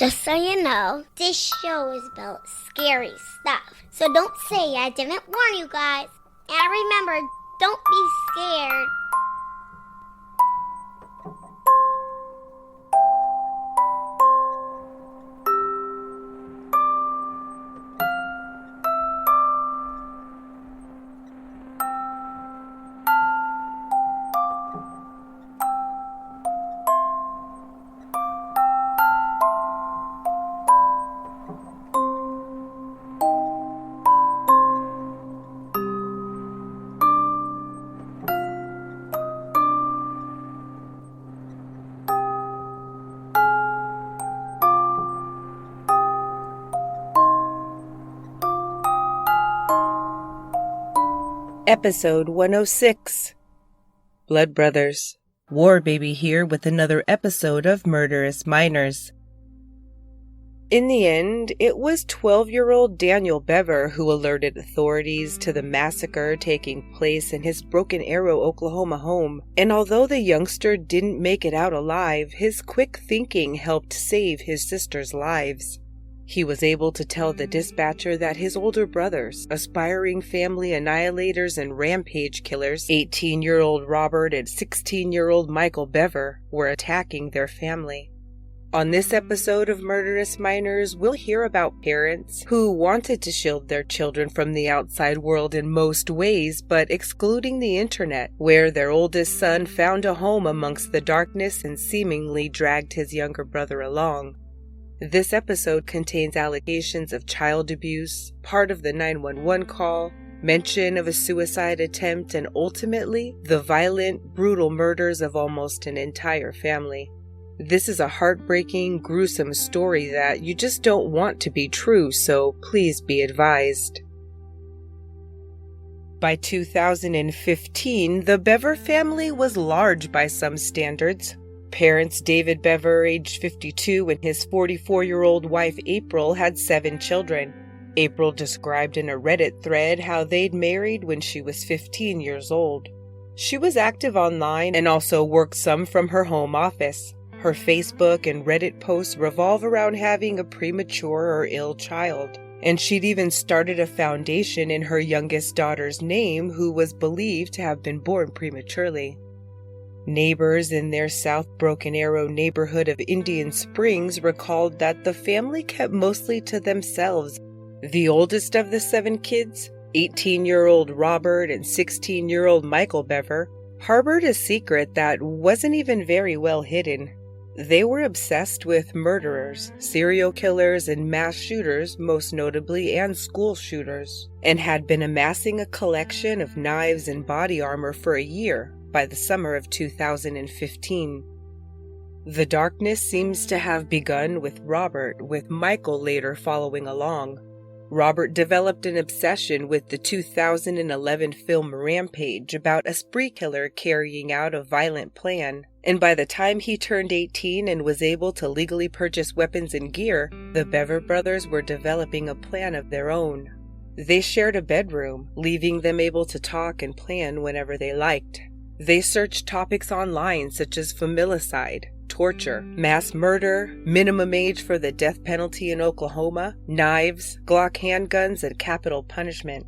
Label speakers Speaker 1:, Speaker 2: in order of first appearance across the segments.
Speaker 1: Just so you know, this show is about scary stuff. So don't say I didn't warn you guys. And remember, don't be scared.
Speaker 2: Episode 106, Blood Brothers. War Baby here with another episode of Murderous Minors. In the end, it was 12-year-old Daniel Bever who alerted authorities to the massacre taking place in his Broken Arrow, Oklahoma home, and although the youngster didn't make it out alive, his quick thinking helped save his sister's lives. He was able to tell the dispatcher that his older brothers, aspiring family annihilators and rampage killers, 18-year-old Robert and 16-year-old Michael Bever, were attacking their family. On this episode of Murderous Minors, we'll hear about parents who wanted to shield their children from the outside world in most ways, but excluding the internet, where their oldest son found a home amongst the darkness and seemingly dragged his younger brother along. This episode contains allegations of child abuse, part of the 911 call, mention of a suicide attempt, and ultimately, the violent, brutal murders of almost an entire family. This is a heartbreaking, gruesome story that you just don't want to be true, so please be advised. By 2015, the Bever family was large by some standards. Parents David Bever, age 52, and his 44-year-old wife April had 7 children. April described in a Reddit thread how they'd married when she was 15 years old. She was active online and also worked some from her home office. Her Facebook and Reddit posts revolve around having a premature or ill child. And she'd even started a foundation in her youngest daughter's name, who was believed to have been born prematurely. Neighbors in their South Broken Arrow neighborhood of Indian Springs recalled that the family kept mostly to themselves. The oldest of the 7 kids, 18-year-old Robert and 16-year-old Michael Bever, harbored a secret that wasn't even very well hidden. They were obsessed with murderers, serial killers, and mass shooters, most notably, and school shooters, and had been amassing a collection of knives and body armor for a year. By the summer of 2015. The darkness seems to have begun with Robert, with Michael later following along. Robert developed an obsession with the 2011 film Rampage about a spree killer carrying out a violent plan, and by the time he turned 18 and was able to legally purchase weapons and gear, the Bever brothers were developing a plan of their own. They shared a bedroom, leaving them able to talk and plan whenever they liked. They searched topics online such as familicide, torture, mass murder, minimum age for the death penalty in Oklahoma, knives, Glock handguns, and capital punishment.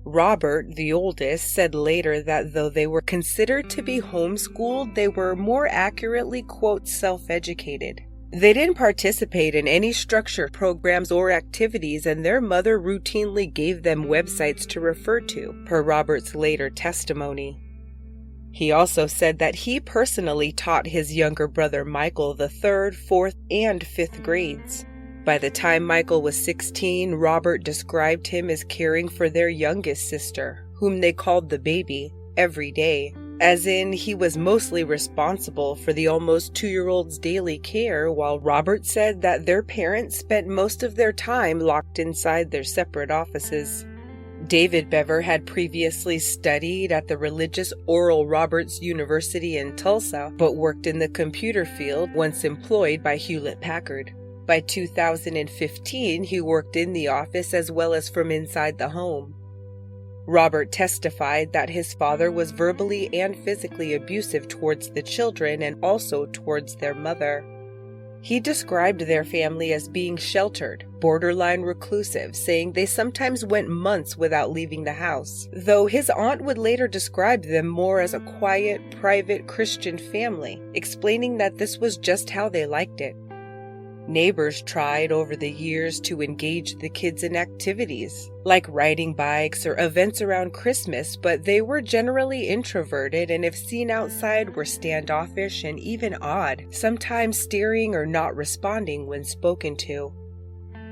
Speaker 2: Robert, the oldest, said later that though they were considered to be homeschooled, they were more accurately, quote, self-educated. They didn't participate in any structured programs or activities, and their mother routinely gave them websites to refer to, per Robert's later testimony. He also said that he personally taught his younger brother Michael the 3rd, 4th, and 5th grades. By the time Michael was 16, Robert described him as caring for their youngest sister, whom they called the baby, every day, as in he was mostly responsible for the almost 2-year-old's daily care, while Robert said that their parents spent most of their time locked inside their separate offices. David Bever had previously studied at the religious Oral Roberts University in Tulsa, but worked in the computer field once employed by Hewlett-Packard. By 2015, he worked in the office as well as from inside the home. Robert testified that his father was verbally and physically abusive towards the children and also towards their mother. He described their family as being sheltered, borderline reclusive, saying they sometimes went months without leaving the house, though his aunt would later describe them more as a quiet, private Christian family, explaining that this was just how they liked it. Neighbors tried over the years to engage the kids in activities, like riding bikes or events around Christmas, but they were generally introverted and if seen outside were standoffish and even odd, sometimes staring or not responding when spoken to.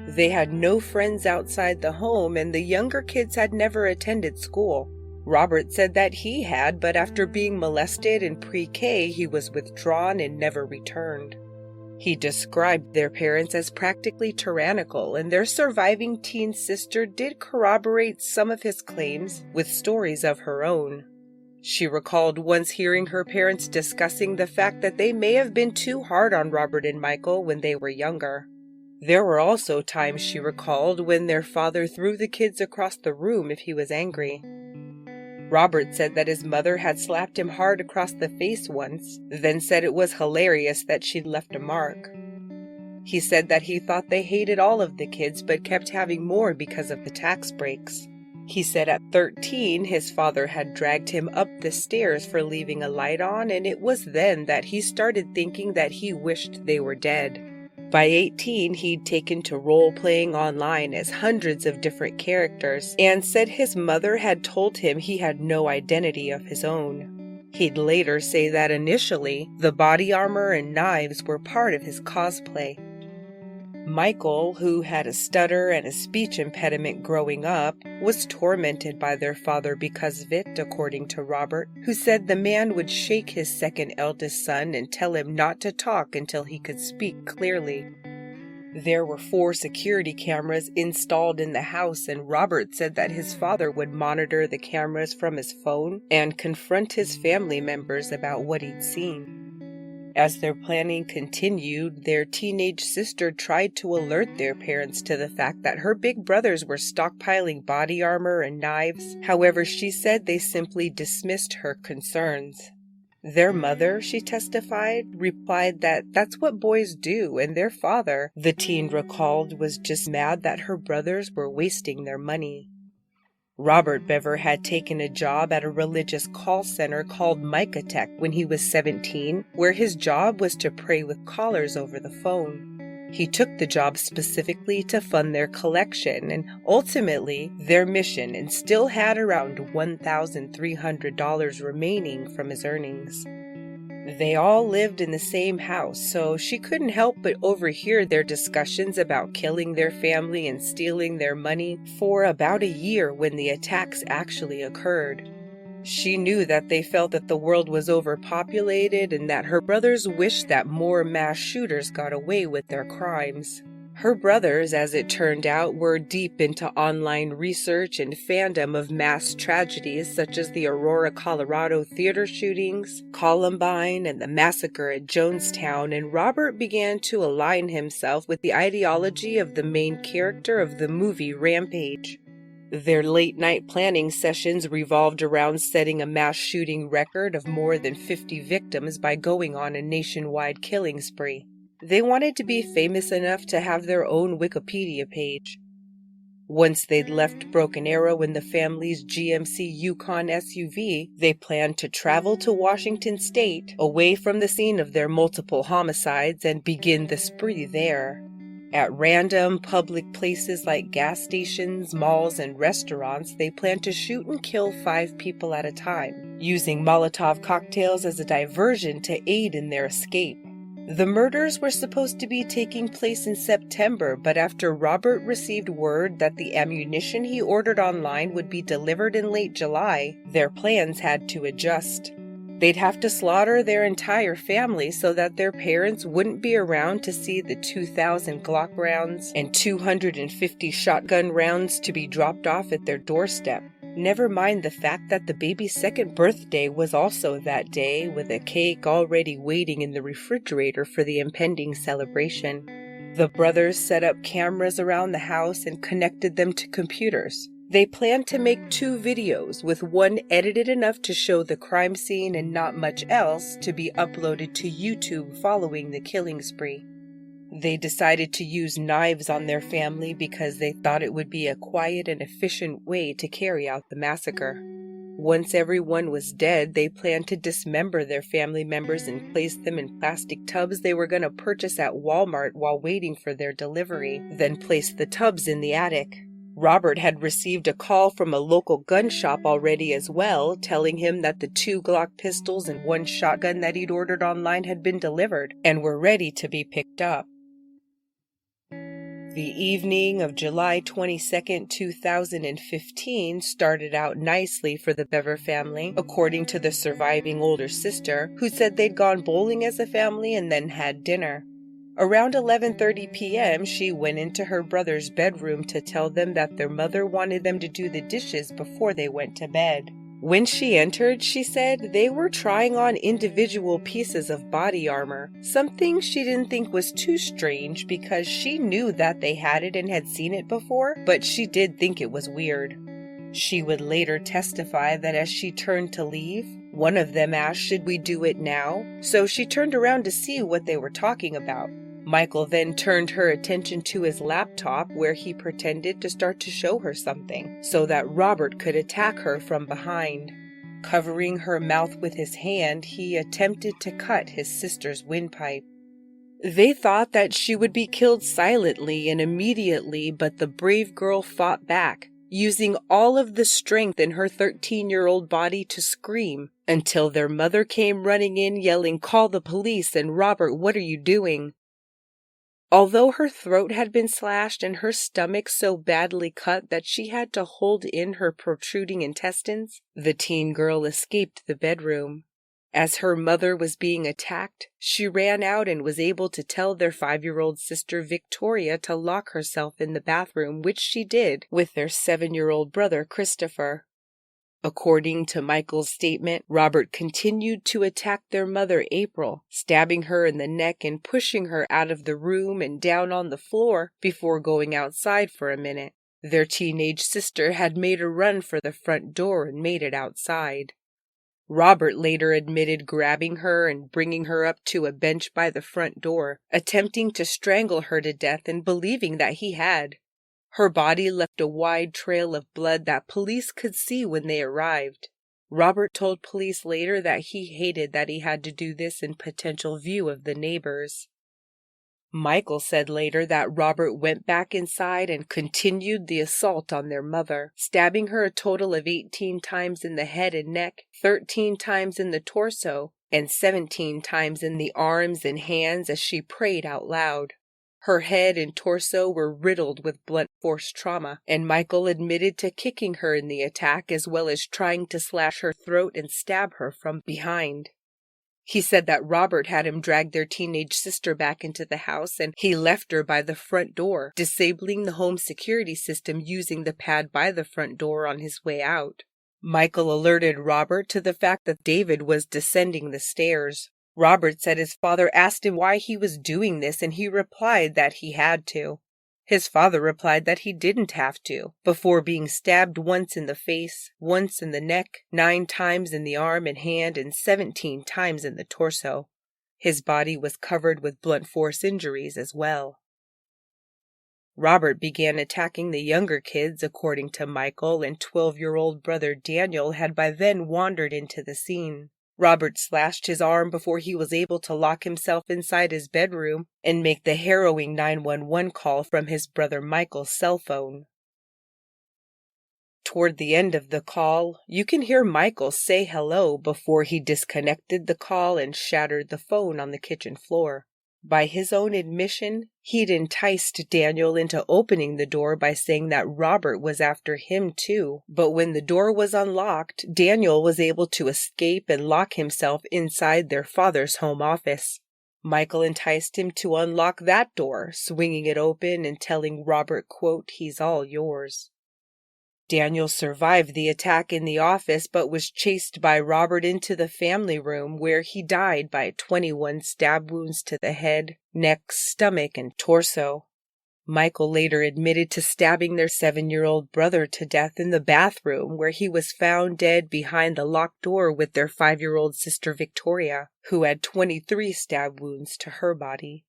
Speaker 2: They had no friends outside the home and the younger kids had never attended school. Robert said that he had, but after being molested in pre-K, he was withdrawn and never returned. He described their parents as practically tyrannical, and their surviving teen sister did corroborate some of his claims with stories of her own. She recalled once hearing her parents discussing the fact that they may have been too hard on Robert and Michael when they were younger. There were also times, she recalled, when their father threw the kids across the room if he was angry. Robert said that his mother had slapped him hard across the face once, then said it was hilarious that she'd left a mark. He said that he thought they hated all of the kids but kept having more because of the tax breaks. He said at 13 his father had dragged him up the stairs for leaving a light on, and it was then that he started thinking that he wished they were dead. By 18, he'd taken to role-playing online as hundreds of different characters and said his mother had told him he had no identity of his own. He'd later say that initially, the body armor and knives were part of his cosplay. Michael, who had a stutter and a speech impediment growing up, was tormented by their father because of it, according to Robert, who said the man would shake his second eldest son and tell him not to talk until he could speak clearly. There were 4 security cameras installed in the house, and Robert said that his father would monitor the cameras from his phone and confront his family members about what he'd seen. As their planning continued, their teenage sister tried to alert their parents to the fact that her big brothers were stockpiling body armor and knives. However, she said they simply dismissed her concerns. Their mother, she testified, replied that that's what boys do, and their father, the teen recalled, was just mad that her brothers were wasting their money. Robert Bever had taken a job at a religious call center called Massacre when he was 17, where his job was to pray with callers over the phone. He took the job specifically to fund their collection and ultimately their mission, and still had around $1,300 remaining from his earnings. They all lived in the same house, so she couldn't help but overhear their discussions about killing their family and stealing their money for about a year when the attacks actually occurred. She knew that they felt that the world was overpopulated and that her brothers wished that more mass shooters got away with their crimes. Her brothers, as it turned out, were deep into online research and fandom of mass tragedies such as the Aurora, Colorado theater shootings, Columbine, and the massacre at Jonestown, and Robert began to align himself with the ideology of the main character of the movie Rampage. Their late-night planning sessions revolved around setting a mass shooting record of more than 50 victims by going on a nationwide killing spree. They wanted to be famous enough to have their own Wikipedia page. Once they'd left Broken Arrow in the family's GMC Yukon SUV, they planned to travel to Washington State, away from the scene of their multiple homicides, and begin the spree there. At random public places like gas stations, malls, and restaurants, they planned to shoot and kill 5 people at a time, using Molotov cocktails as a diversion to aid in their escape. The murders were supposed to be taking place in September, but after Robert received word that the ammunition he ordered online would be delivered in late July, their plans had to adjust. They'd have to slaughter their entire family so that their parents wouldn't be around to see the 2,000 Glock rounds and 250 shotgun rounds to be dropped off at their doorstep. Never mind the fact that the baby's second birthday was also that day, with a cake already waiting in the refrigerator for the impending celebration. The brothers set up cameras around the house and connected them to computers. They planned to make 2 videos, with one edited enough to show the crime scene and not much else, to be uploaded to YouTube following the killing spree. They decided to use knives on their family because they thought it would be a quiet and efficient way to carry out the massacre. Once everyone was dead, they planned to dismember their family members and place them in plastic tubs they were going to purchase at Walmart while waiting for their delivery, then place the tubs in the attic. Robert had received a call from a local gun shop already as well, telling him that the 2 Glock pistols and 1 shotgun that he'd ordered online had been delivered and were ready to be picked up. The evening of July 22, 2015 started out nicely for the Bever family, according to the surviving older sister, who said they'd gone bowling as a family and then had dinner. Around 11:30 p.m., she went into her brother's bedroom to tell them that their mother wanted them to do the dishes before they went to bed. When she entered, she said they were trying on individual pieces of body armor, something she didn't think was too strange because she knew that they had it and had seen it before, but she did think it was weird. She would later testify that as she turned to leave, one of them asked, "Should we do it now?" So she turned around to see what they were talking about. Michael then turned her attention to his laptop, where he pretended to start to show her something, so that Robert could attack her from behind. Covering her mouth with his hand, he attempted to cut his sister's windpipe. They thought that she would be killed silently and immediately, but the brave girl fought back, using all of the strength in her 13-year-old body to scream, until their mother came running in yelling, "Call the police," and "Robert, what are you doing?" Although her throat had been slashed and her stomach so badly cut that she had to hold in her protruding intestines, the teen girl escaped the bedroom. As her mother was being attacked, she ran out and was able to tell their 5-year-old sister Victoria to lock herself in the bathroom, which she did with their 7-year-old brother Christopher. According to Michael's statement, Robert continued to attack their mother, April, stabbing her in the neck and pushing her out of the room and down on the floor before going outside for a minute. Their teenage sister had made a run for the front door and made it outside. Robert later admitted grabbing her and bringing her up to a bench by the front door, attempting to strangle her to death and believing that he had. Her body left a wide trail of blood that police could see when they arrived. Robert told police later that he hated that he had to do this in potential view of the neighbors. Michael said later that Robert went back inside and continued the assault on their mother, stabbing her a total of 18 times in the head and neck, 13 times in the torso, and 17 times in the arms and hands as she prayed out loud. Her head and torso were riddled with blunt force trauma, and Michael admitted to kicking her in the attack as well as trying to slash her throat and stab her from behind. He said that Robert had him drag their teenage sister back into the house, and he left her by the front door, disabling the home security system using the pad by the front door on his way out. Michael alerted Robert to the fact that David was descending the stairs. Robert said his father asked him why he was doing this, and he replied that he had to. His father replied that he didn't have to, before being stabbed once in the face, once in the neck, 9 times in the arm and hand, and 17 times in the torso. His body was covered with blunt force injuries as well. Robert began attacking the younger kids, according to Michael, and 12-year-old brother Daniel had by then wandered into the scene. Robert slashed his arm before he was able to lock himself inside his bedroom and make the harrowing 911 call from his brother Michael's cell phone. Toward the end of the call, you can hear Michael say hello before he disconnected the call and shattered the phone on the kitchen floor. By his own admission, he'd enticed Daniel into opening the door by saying that Robert was after him too, but when the door was unlocked, Daniel was able to escape and lock himself inside their father's home office. Michael enticed him to unlock that door, swinging it open and telling Robert, quote, "He's all yours." Daniel survived the attack in the office but was chased by Robert into the family room where he died by 21 stab wounds to the head, neck, stomach, and torso. Michael later admitted to stabbing their 7-year-old brother to death in the bathroom where he was found dead behind the locked door with their 5-year-old sister Victoria, who had 23 stab wounds to her body.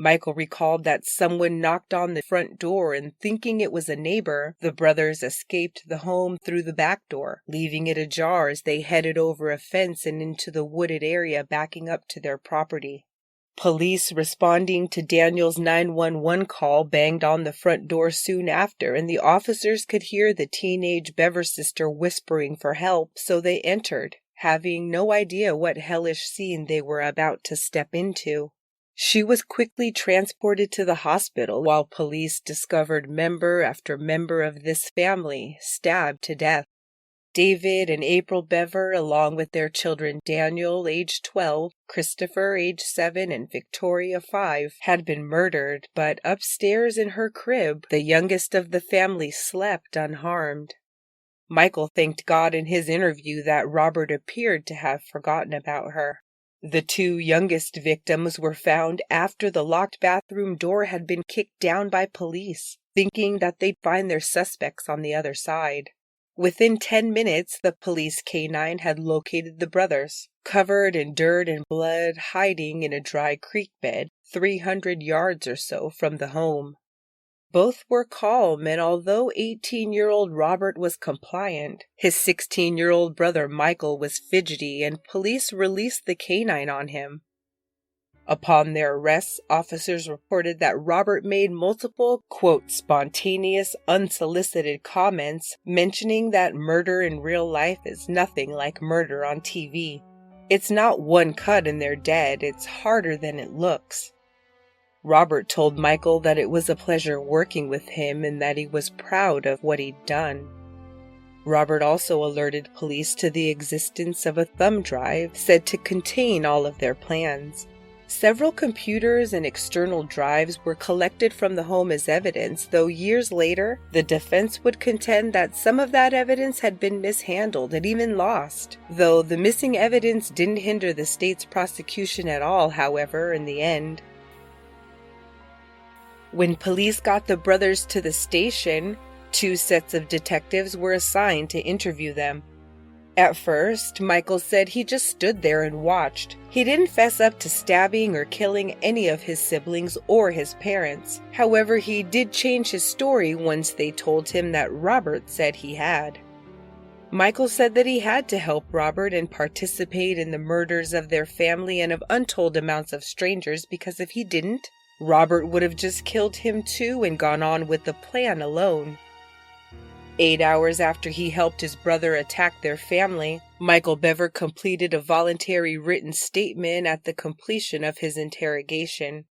Speaker 2: Michael recalled that someone knocked on the front door, and thinking it was a neighbor, the brothers escaped the home through the back door, leaving it ajar as they headed over a fence and into the wooded area backing up to their property. Police responding to Daniel's 911 call banged on the front door soon after, and the officers could hear the teenage Bever sister whispering for help, so they entered, having no idea what hellish scene they were about to step into. She was quickly transported to the hospital while police discovered member after member of this family stabbed to death. David and April Bever, along with their children Daniel, age 12, Christopher, age 7, and Victoria, 5, had been murdered, but upstairs in her crib, the youngest of the family slept unharmed. Michael thanked God in his interview that Robert appeared to have forgotten about her. The two youngest victims were found after the locked bathroom door had been kicked down by police, thinking that they'd find their suspects on the other side. Within 10 minutes, the police canine had located the brothers, covered in dirt and blood, hiding in a dry creek bed 300 yards or so from the home. Both were calm, and although 18-year-old Robert was compliant, his 16-year-old brother Michael was fidgety, and police released the canine on him. Upon their arrests, officers reported that Robert made multiple, quote, spontaneous, unsolicited comments mentioning that murder in real life is nothing like murder on TV. It's not one cut and they're dead, it's harder than it looks. Robert told Michael that it was a pleasure working with him and that he was proud of what he'd done. Robert also alerted police to the existence of a thumb drive said to contain all of their plans. Several computers and external drives were collected from the home as evidence, though years later, the defense would contend that some of that evidence had been mishandled and even lost. Though the missing evidence didn't hinder the state's prosecution at all, however, in the end. When police got the brothers to the station, 2 sets of detectives were assigned to interview them. At first, Michael said he just stood there and watched. He didn't fess up to stabbing or killing any of his siblings or his parents. However, he did change his story once they told him that Robert said he had. Michael said that he had to help Robert and participate in the murders of their family and of untold amounts of strangers because if he didn't, Robert would have just killed him too and gone on with the plan alone. 8 hours after he helped his brother attack their family, Michael Bever completed a voluntary written statement at the completion of his interrogation.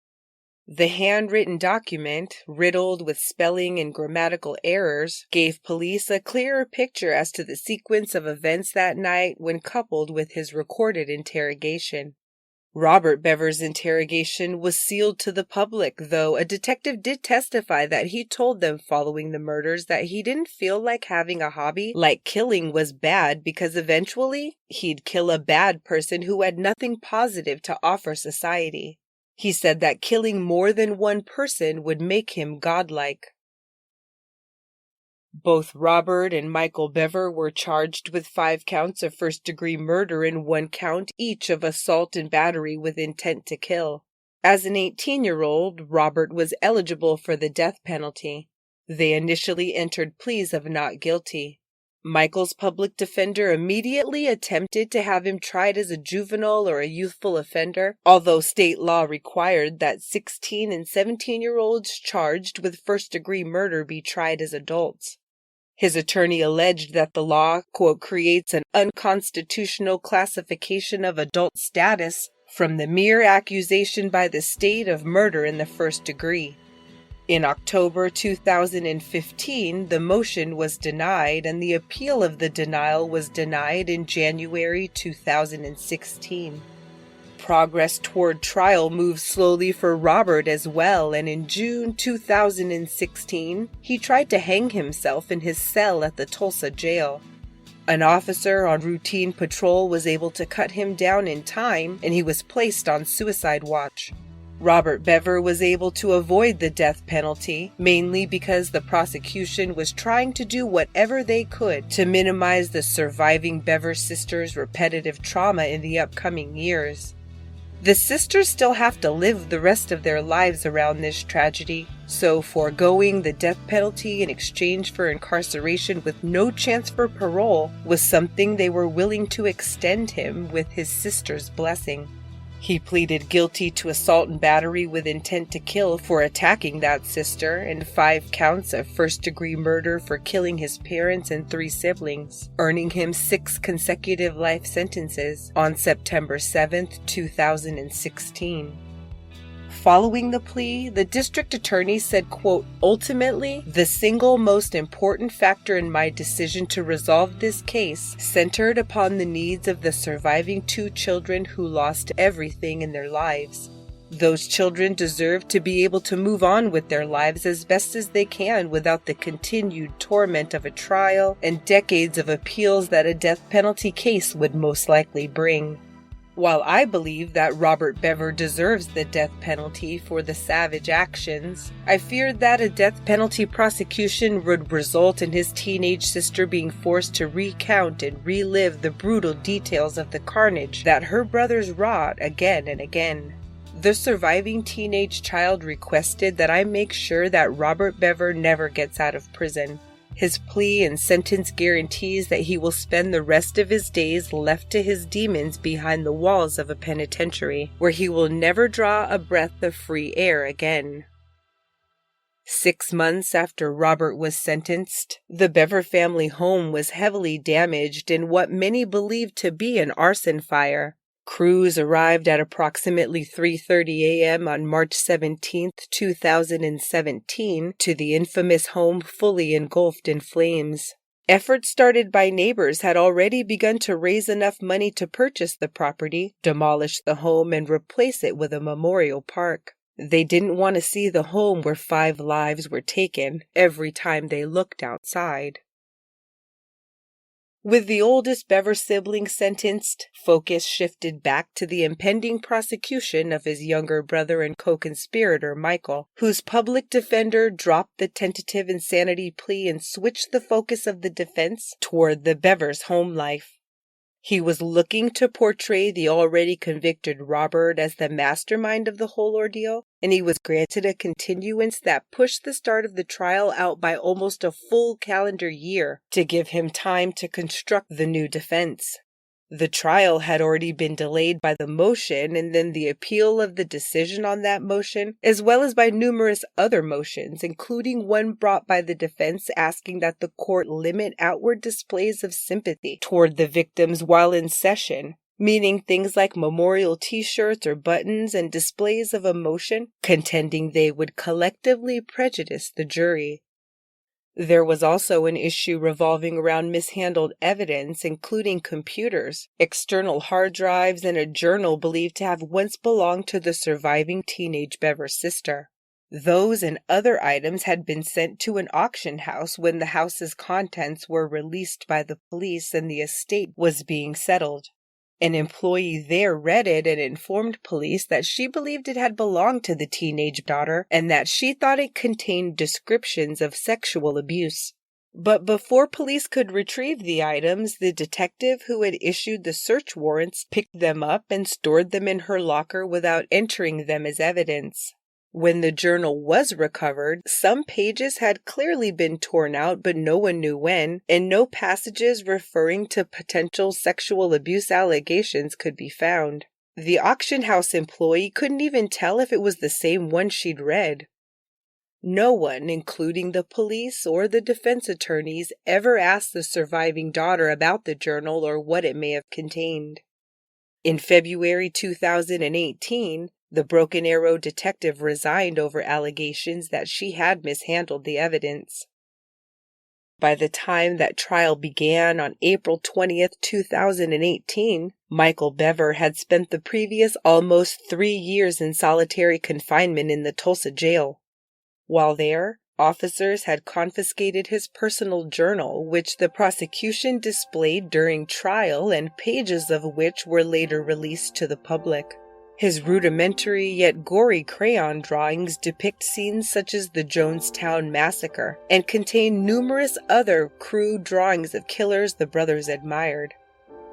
Speaker 2: The handwritten document, riddled with spelling and grammatical errors, gave police a clearer picture as to the sequence of events that night when coupled with his recorded interrogation. Robert Bever's interrogation was sealed to the public, though a detective did testify that he told them following the murders that he didn't feel like having a hobby like killing was bad because eventually he'd kill a bad person who had nothing positive to offer society. He said that killing more than one person would make him godlike. Both Robert and Michael Bever were charged with 5 counts of first-degree murder and 1 count each of assault and battery with intent to kill. As an 18-year-old, Robert was eligible for the death penalty. They initially entered pleas of not guilty. Michael's public defender immediately attempted to have him tried as a juvenile or a youthful offender, although state law required that 16 and 17-year-olds charged with first-degree murder be tried as adults. His attorney alleged that the law, quote, creates an unconstitutional classification of adult status from the mere accusation by the state of murder in the first degree. In October 2015, the motion was denied, and the appeal of the denial was denied in January 2016. Progress toward trial moved slowly for Robert as well, and in June 2016, he tried to hang himself in his cell at the Tulsa jail. An officer on routine patrol was able to cut him down in time, and he was placed on suicide watch. Robert Bever was able to avoid the death penalty, mainly because the prosecution was trying to do whatever they could to minimize the surviving Bever sisters' repetitive trauma in the upcoming years. The sisters still have to live the rest of their lives around this tragedy, so foregoing the death penalty in exchange for incarceration with no chance for parole was something they were willing to extend him with his sister's blessing. He pleaded guilty to assault and battery with intent to kill for attacking that sister and 5 counts of first-degree murder for killing his parents and 3 siblings, earning him 6 consecutive life sentences on September 7, 2016. Following the plea, the district attorney said, quote, "Ultimately, the single most important factor in my decision to resolve this case centered upon the needs of the surviving 2 children who lost everything in their lives. Those children deserve to be able to move on with their lives as best as they can without the continued torment of a trial and decades of appeals that a death penalty case would most likely bring. While I believe that Robert Bever deserves the death penalty for the savage actions, I feared that a death penalty prosecution would result in his teenage sister being forced to recount and relive the brutal details of the carnage that her brothers wrought again and again. The surviving teenage child requested that I make sure that Robert Bever never gets out of prison. His plea and sentence guarantees that he will spend the rest of his days left to his demons behind the walls of a penitentiary, where he will never draw a breath of free air again." 6 months after Robert was sentenced, the Bever family home was heavily damaged in what many believed to be an arson fire. Crews arrived at approximately 3:30 a.m. on March 17, 2017, to the infamous home fully engulfed in flames. Efforts started by neighbors had already begun to raise enough money to purchase the property, demolish the home, and replace it with a memorial park. They didn't want to see the home where 5 lives were taken every time they looked outside. With the oldest Bever sibling sentenced, focus shifted back to the impending prosecution of his younger brother and co-conspirator Michael, whose public defender dropped the tentative insanity plea and switched the focus of the defense toward the Bever's home life. He was looking to portray the already convicted Robert as the mastermind of the whole ordeal, and he was granted a continuance that pushed the start of the trial out by almost a full calendar year to give him time to construct the new defense. The trial had already been delayed by the motion and then the appeal of the decision on that motion, as well as by numerous other motions, including one brought by the defense asking that the court limit outward displays of sympathy toward the victims while in session, meaning things like memorial t-shirts or buttons and displays of emotion, contending they would collectively prejudice the jury. There was also an issue revolving around mishandled evidence, including computers, external hard drives, and a journal believed to have once belonged to the surviving teenage Bever sister. Those and other items had been sent to an auction house when the house's contents were released by the police and the estate was being settled. An employee there read it and informed police that she believed it had belonged to the teenage daughter and that she thought it contained descriptions of sexual abuse. But before police could retrieve the items, the detective who had issued the search warrants picked them up and stored them in her locker without entering them as evidence. When the journal was recovered, some pages had clearly been torn out, but no one knew when, and no passages referring to potential sexual abuse allegations could be found. The auction house employee couldn't even tell if it was the same one she'd read. No one, including the police or the defense attorneys, ever asked the surviving daughter about the journal or what it may have contained. In February 2018, the Broken Arrow detective resigned over allegations that she had mishandled the evidence. By the time that trial began on April 20th, 2018, Michael Bever had spent the previous almost 3 years in solitary confinement in the Tulsa jail. While there, officers had confiscated his personal journal, which the prosecution displayed during trial and pages of which were later released to the public. His rudimentary yet gory crayon drawings depict scenes such as the Jonestown Massacre and contain numerous other crude drawings of killers the brothers admired.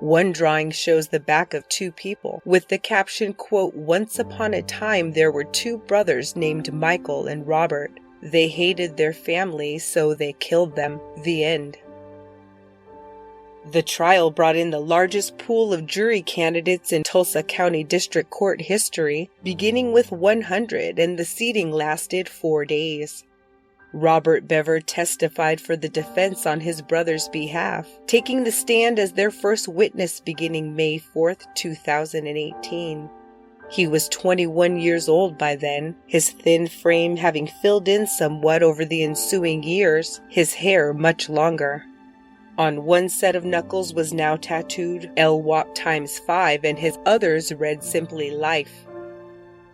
Speaker 2: One drawing shows the back of two people, with the caption, quote, "Once upon a time there were two brothers named Michael and Robert. They hated their family, so they killed them. The end." The trial brought in the largest pool of jury candidates in Tulsa County District Court history, beginning with 100, and the seating lasted 4 days. Robert Bever testified for the defense on his brother's behalf, taking the stand as their first witness beginning May 4th, 2018. He was 21 years old by then, his thin frame having filled in somewhat over the ensuing years, his hair much longer. On one set of knuckles was now tattooed LWAP ×5, and his others read simply Life.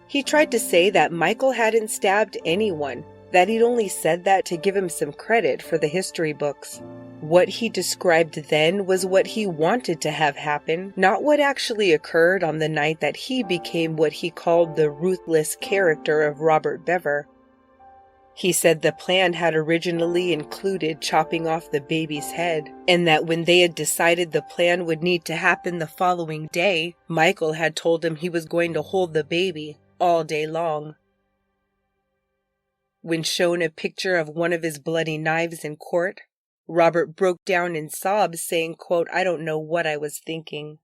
Speaker 2: He tried to say that Michael hadn't stabbed anyone, that he'd only said that to give him some credit for the history books. What he described then was what he wanted to have happen, not what actually occurred on the night that he became what he called the ruthless character of Robert Bever. He said the plan had originally included chopping off the baby's head, and that when they had decided the plan would need to happen the following day, Michael had told him he was going to hold the baby all day long. When shown a picture of one of his bloody knives in court, Robert broke down in sobs, saying, quote, "I don't know what I was thinking."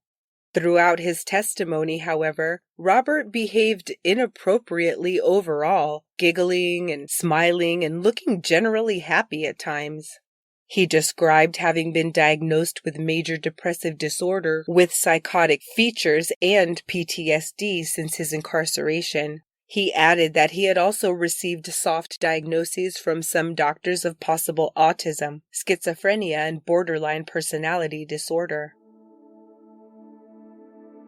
Speaker 2: Throughout his testimony, however, Robert behaved inappropriately overall, giggling and smiling and looking generally happy at times. He described having been diagnosed with major depressive disorder with psychotic features and PTSD since his incarceration. He added that he had also received soft diagnoses from some doctors of possible autism, schizophrenia, and borderline personality disorder.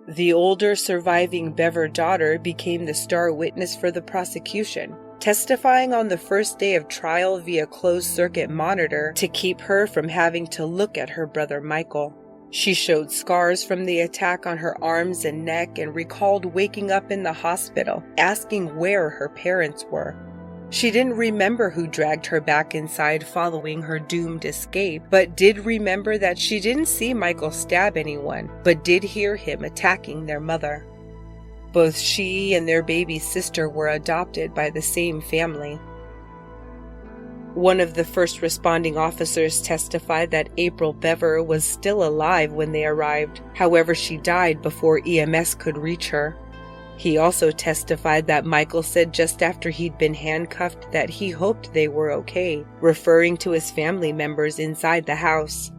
Speaker 2: The older surviving Bever daughter became the star witness for the prosecution, testifying on the first day of trial via closed-circuit monitor to keep her from having to look at her brother Michael. She showed scars from the attack on her arms and neck and recalled waking up in the hospital, asking where her parents were. She didn't remember who dragged her back inside following her doomed escape, but did remember that she didn't see Michael stab anyone, but did hear him attacking their mother. Both she and their baby sister were adopted by the same family. One of the first responding officers testified that April Bever was still alive when they arrived. However, she died before EMS could reach her. He also testified that Michael said just after he'd been handcuffed that he hoped they were okay, referring to his family members inside the house.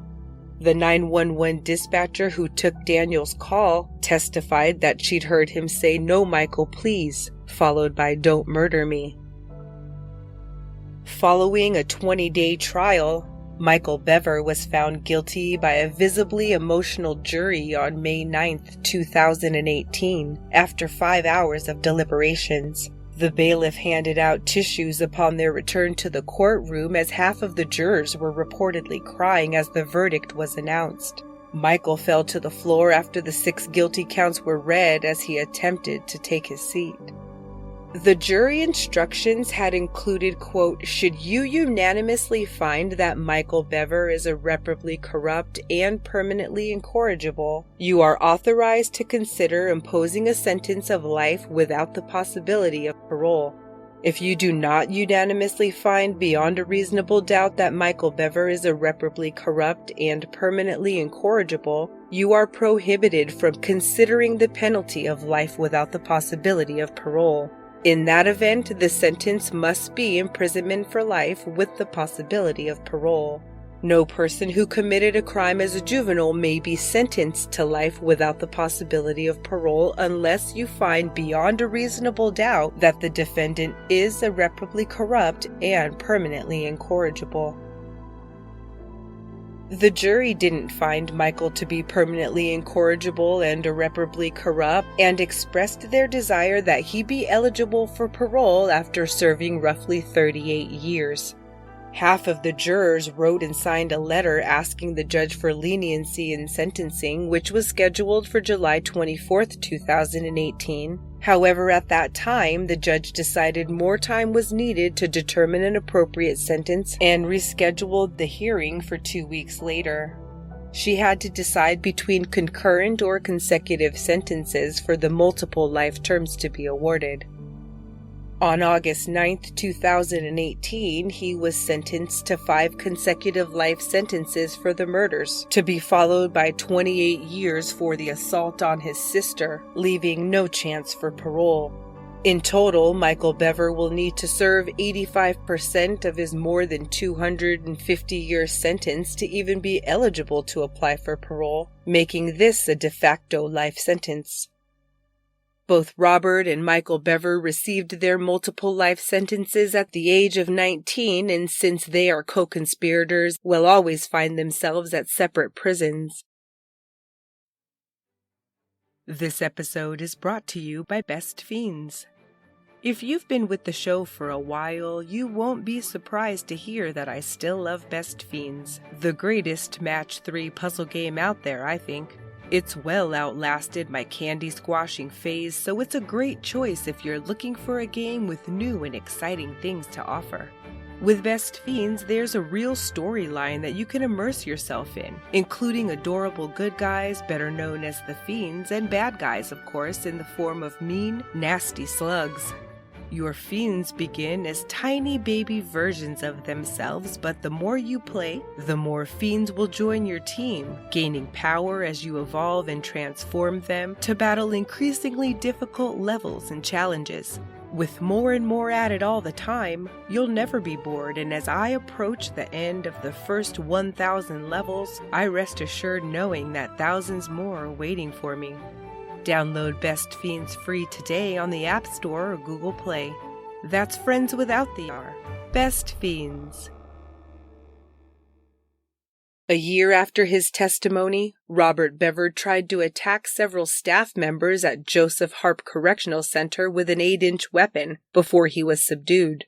Speaker 2: The 911 dispatcher who took Daniel's call testified that she'd heard him say, "No, Michael, please," followed by "Don't murder me." Following a 20-day trial, Michael Bever was found guilty by a visibly emotional jury on May 9th, 2018, after 5 hours of deliberations. The bailiff handed out tissues upon their return to the courtroom as half of the jurors were reportedly crying as the verdict was announced. Michael fell to the floor after the 6 guilty counts were read as he attempted to take his seat. The jury instructions had included, quote, "Should you unanimously find that Michael Bever is irreparably corrupt and permanently incorrigible, you are authorized to consider imposing a sentence of life without the possibility of parole. If you do not unanimously find beyond a reasonable doubt that Michael Bever is irreparably corrupt and permanently incorrigible, you are prohibited from considering the penalty of life without the possibility of parole. In that event, the sentence must be imprisonment for life with the possibility of parole. No person who committed a crime as a juvenile may be sentenced to life without the possibility of parole unless you find beyond a reasonable doubt that the defendant is irreparably corrupt and permanently incorrigible." The jury didn't find Michael to be permanently incorrigible and irreparably corrupt, and expressed their desire that he be eligible for parole after serving roughly 38 years. Half of the jurors wrote and signed a letter asking the judge for leniency in sentencing, which was scheduled for July 24th, 2018. However, at that time, the judge decided more time was needed to determine an appropriate sentence and rescheduled the hearing for 2 weeks later. She had to decide between concurrent or consecutive sentences for the multiple life terms to be awarded. On August 9, 2018, he was sentenced to 5 consecutive life sentences for the murders, to be followed by 28 years for the assault on his sister, leaving no chance for parole. In total, Michael Bever will need to serve 85% of his more than 250-year sentence to even be eligible to apply for parole, making this a de facto life sentence. Both Robert and Michael Bever received their multiple life sentences at the age of 19, and since they are co-conspirators, will always find themselves at separate prisons. This episode is brought to you by Best Fiends. If you've been with the show for a while, you won't be surprised to hear that I still love Best Fiends, the greatest match 3 puzzle game out there, I think. It's well outlasted my candy squashing phase, so it's a great choice if you're looking for a game with new and exciting things to offer. With Best Fiends, there's a real storyline that you can immerse yourself in, including adorable good guys, better known as the Fiends, and bad guys, of course, in the form of mean, nasty slugs. Your fiends begin as tiny baby versions of themselves, but the more you play, the more fiends will join your team, gaining power as you evolve and transform them to battle increasingly difficult levels and challenges. With more and more added all the time, you'll never be bored, and as I approach the end of the first 1,000 levels, I rest assured knowing that thousands more are waiting for me. Download Best Fiends free today on the App Store or Google Play. That's friends without the R. Best Fiends. A year after his testimony, Robert Bever tried to attack several staff members at Joseph Harp Correctional Center with an 8-inch weapon before he was subdued.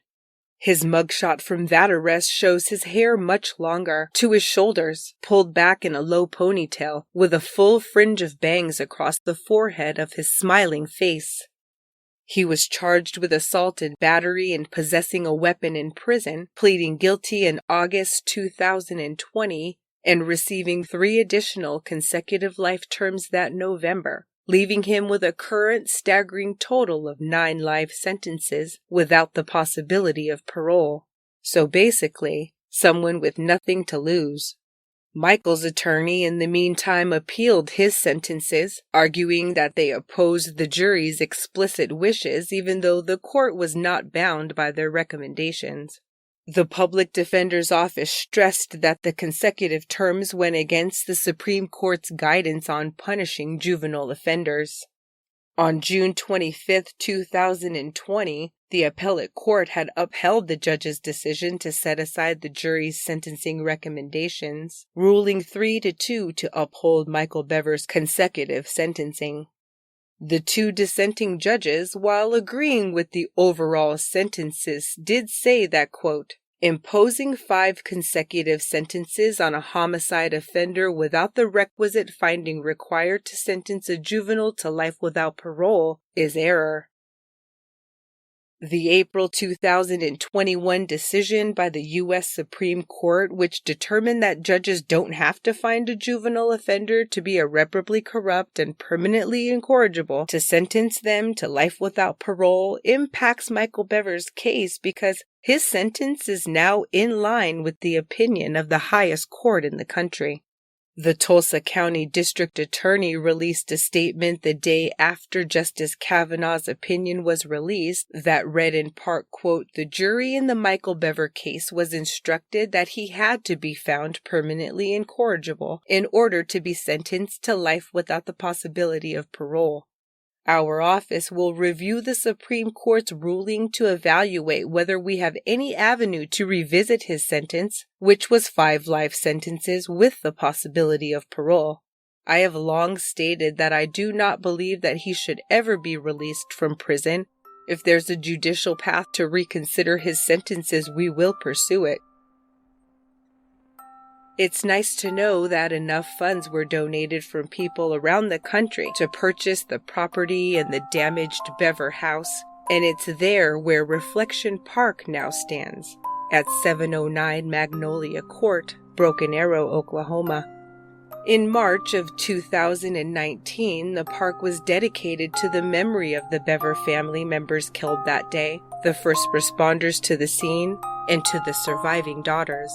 Speaker 2: His mugshot from that arrest shows his hair much longer, to his shoulders, pulled back in a low ponytail, with a full fringe of bangs across the forehead of his smiling face. He was charged with assault and battery and possessing a weapon in prison, pleading guilty in August 2020, and receiving 3 additional consecutive life terms that November, leaving him with a current staggering total of 9 life sentences without the possibility of parole. So basically, someone with nothing to lose. Michael's attorney in the meantime appealed his sentences, arguing that they opposed the jury's explicit wishes even though the court was not bound by their recommendations. The public defender's office stressed that the consecutive terms went against the Supreme Court's guidance on punishing juvenile offenders. On June 25, 2020, the appellate court had upheld the judge's decision to set aside the jury's sentencing recommendations, ruling 3-2 to uphold Michael Bever's consecutive sentencing. The 2 dissenting judges, while agreeing with the overall sentences, did say that, quote, imposing 5 consecutive sentences on a homicide offender without the requisite finding required to sentence a juvenile to life without parole is error. The April 2021 decision by the U.S. Supreme Court, which determined that judges don't have to find a juvenile offender to be irreparably corrupt and permanently incorrigible to sentence them to life without parole, impacts Michael Bever's case because his sentence is now in line with the opinion of the highest court in the country. The Tulsa County District Attorney released a statement the day after Justice Kavanaugh's opinion was released that read in part, quote, the jury in the Michael Bever case was instructed that he had to be found permanently incorrigible in order to be sentenced to life without the possibility of parole. Our office will review the Supreme Court's ruling to evaluate whether we have any avenue to revisit his sentence, which was 5 life sentences with the possibility of parole. I have long stated that I do not believe that he should ever be released from prison. If there's a judicial path to reconsider his sentences, we will pursue it. It's nice to know that enough funds were donated from people around the country to purchase the property and the damaged Bever house, and it's there where Reflection Park now stands, at 709 Magnolia Court, Broken Arrow, Oklahoma. In March of 2019, the park was dedicated to the memory of the Bever family members killed that day, the first responders to the scene, and to the surviving daughters.